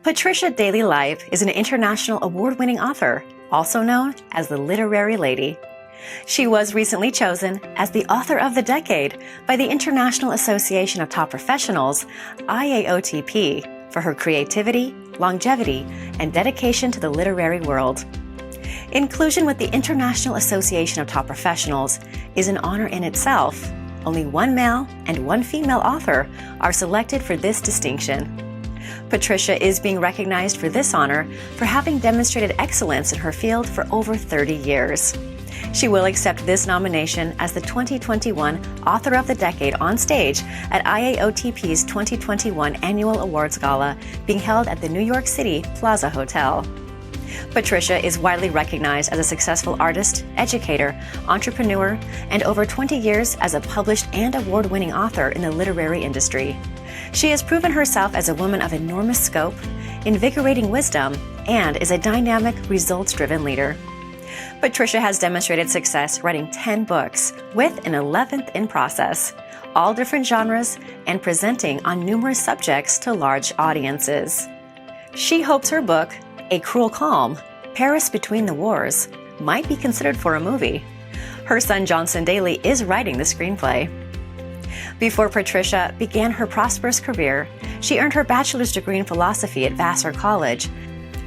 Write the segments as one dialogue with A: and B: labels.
A: Patricia Daly Lipe is an international award-winning author, also known as the Literary Lady. She was recently chosen as the Author of the Decade by the International Association of Top Professionals, IAOTP, for her creativity, longevity, and dedication to the literary world. Inclusion with the International Association of Top Professionals is an honor in itself. Only one male and one female author are selected for this distinction. Patricia is being recognized for this honor for having demonstrated excellence in her field for over 30 years. She will accept this nomination as the 2021 Author of the Decade on stage at IAOTP's 2021 Annual Awards Gala being held at the New York City Plaza Hotel. Patricia is widely recognized as a successful artist, educator, entrepreneur, and over 20 years as a published and award-winning author in the literary industry. She has proven herself as a woman of enormous scope, invigorating wisdom, and is a dynamic, results-driven leader. Patricia has demonstrated success writing 10 books, with an 11th in process, all different genres, and presenting on numerous subjects to large audiences. She hopes her book, A Cruel Calm, Paris Between the Wars, might be considered for a movie. Her son Johnson Daly is writing the screenplay. Before Patricia began her prosperous career, she earned her bachelor's degree in philosophy at Vassar College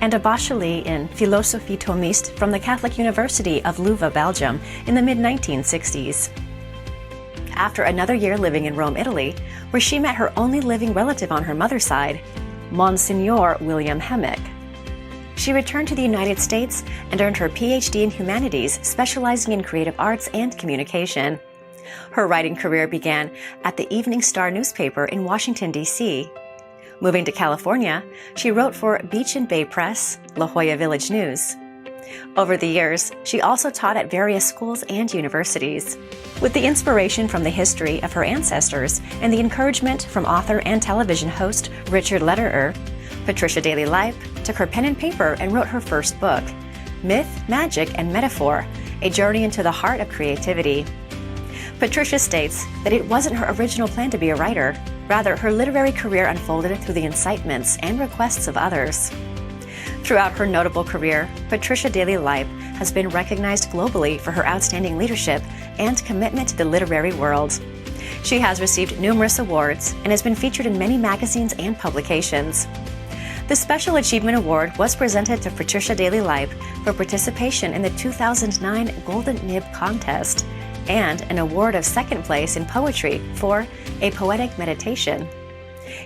A: and a bachelier in philosophie thomiste from the Catholic University of Louvain, Belgium in the mid-1960s. After another year living in Rome, Italy, where she met her only living relative on her mother's side, Monsignor William Hemmick, she returned to the United States and earned her PhD in humanities, specializing in creative arts and communication. Her writing career began at the Evening Star newspaper in Washington, D.C. Moving to California, she wrote for Beach and Bay Press, La Jolla Village News. Over the years, she also taught at various schools and universities. With the inspiration from the history of her ancestors and the encouragement from author and television host Richard Lederer, Patricia Daly Lipe took her pen and paper and wrote her first book, Myth, Magic, and Metaphor, A Journey into the Heart of Creativity. Patricia states that it wasn't her original plan to be a writer. Rather, her literary career unfolded through the incitements and requests of others. Throughout her notable career, Patricia Daly Lipe has been recognized globally for her outstanding leadership and commitment to the literary world. She has received numerous awards and has been featured in many magazines and publications. The Special Achievement Award was presented to Patricia Daly Lipe for participation in the 2009 Golden Nib Contest, and an award of second place in poetry for A Poetic Meditation.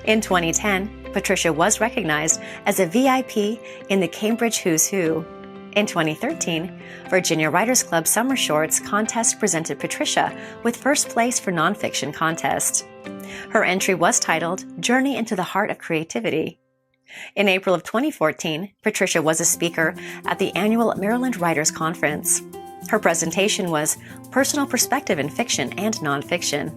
A: In 2010, Patricia was recognized as a VIP in the Cambridge Who's Who. In 2013, Virginia Writers Club Summer Shorts contest presented Patricia with first place for nonfiction contest. Her entry was titled Journey into the Heart of Creativity. In April of 2014, Patricia was a speaker at the annual Maryland Writers Conference. Her presentation was Personal Perspective in Fiction and Nonfiction.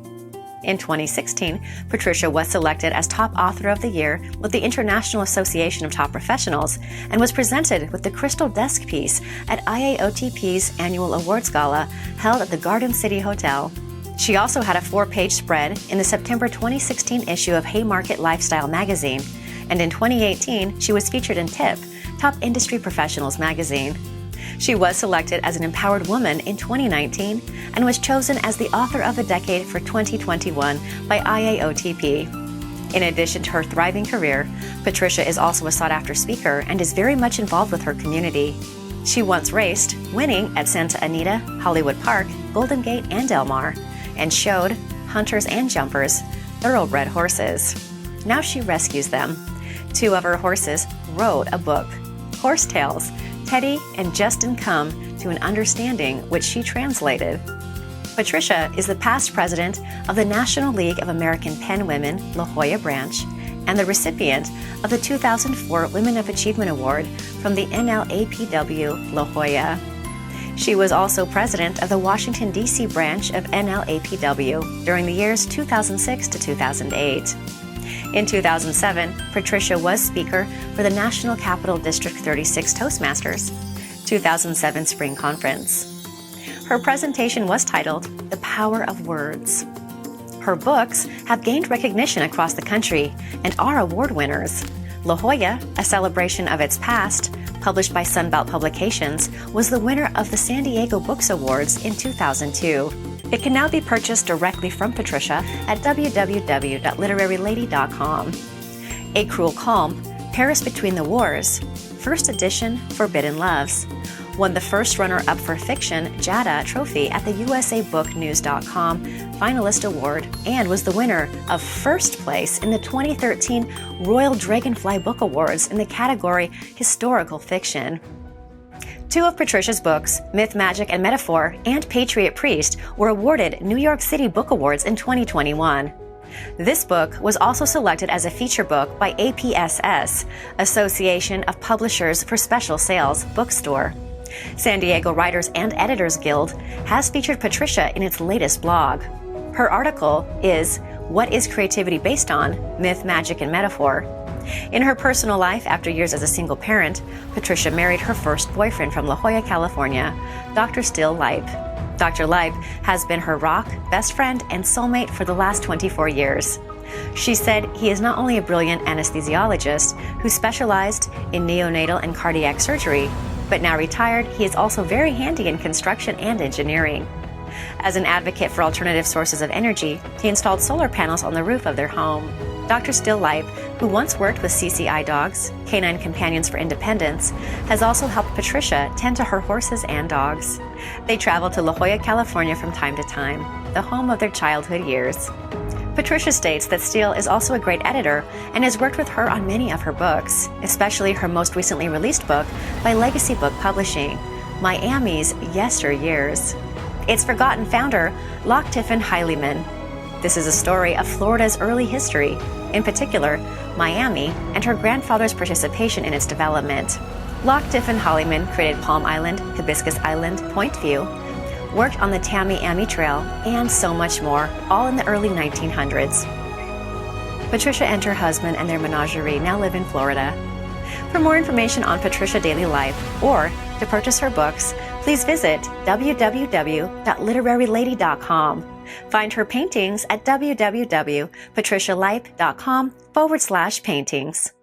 A: In 2016, Patricia was selected as Top Author of the Year with the International Association of Top Professionals and was presented with the Crystal Desk Piece at IAOTP's Annual Awards Gala held at the Garden City Hotel. She also had a 4-page spread in the September 2016 issue of Haymarket Lifestyle magazine, and in 2018, she was featured in TIP, Top Industry Professionals magazine. She was selected as an Empowered Woman in 2019 and was chosen as the Author of the Decade for 2021 by IAOTP. In addition to her thriving career, Patricia is also a sought-after speaker and is very much involved with her community. She once raced, winning at Santa Anita, Hollywood Park, Golden Gate, and Del Mar, and showed hunters and jumpers thoroughbred horses. Now she rescues them. 2 of her horses wrote a book, Horse Tales, Teddy and Justin Come to an Understanding, which she translated. Patricia is the past president of the National League of American Pen Women La Jolla branch and the recipient of the 2004 Women of Achievement Award from the NLAPW La Jolla. She was also president of the Washington, D.C. branch of NLAPW during the years 2006 to 2008. In 2007, Patricia was speaker for the National Capital District 36 Toastmasters 2007 Spring Conference. Her presentation was titled The Power of Words. Her books have gained recognition across the country and are award winners. La Jolla, a celebration of its past, published by Sunbelt Publications, was the winner of the San Diego Books Awards in 2002. It can now be purchased directly from Patricia at www.literarylady.com. A Cruel Calm, Paris Between the Wars, First Edition, Forbidden Loves, won the first runner-up for fiction JADA trophy at the USABookNews.com Finalist Award and was the winner of first place in the 2013 Royal Dragonfly Book Awards in the category Historical Fiction. Two of Patricia's books, Myth, Magic, and Metaphor and Patriot Priest, were awarded New York City Book Awards in 2021. This book was also selected as a feature book by APSS, Association of Publishers for Special Sales Bookstore. San Diego Writers and Editors Guild has featured Patricia in its latest blog. Her article is What is Creativity Based On? Myth, Magic, and Metaphor. In her personal life, after years as a single parent, Patricia married her first boyfriend from La Jolla, California, Dr. Still Lipe. Dr. Lipe has been her rock, best friend, and soulmate for the last 24 years. She said he is not only a brilliant anesthesiologist who specialized in neonatal and cardiac surgery, but now retired, he is also very handy in construction and engineering. As an advocate for alternative sources of energy, he installed solar panels on the roof of their home. Dr. Still Lipe, who once worked with CCI Dogs, Canine Companions for Independence, has also helped Patricia tend to her horses and dogs. They travel to La Jolla, California from time to time, the home of their childhood years. Patricia states that Steele is also a great editor and has worked with her on many of her books, especially her most recently released book by Legacy Book Publishing, Miami's Yesteryears. Its forgotten founder, Loch Tiffin Heileman. This is a story of Florida's early history, in particular, Miami and her grandfather's participation in its development. Loch Tiffin Heileman created Palm Island, Hibiscus Island, Point View, worked on the Tamiami Trail, and so much more, all in the early 1900s. Patricia and her husband and their menagerie now live in Florida. For more information on Patricia Daly Lipe or to purchase her books, please visit www.literarylady.com. Find her paintings at www.patricialipe.com/paintings.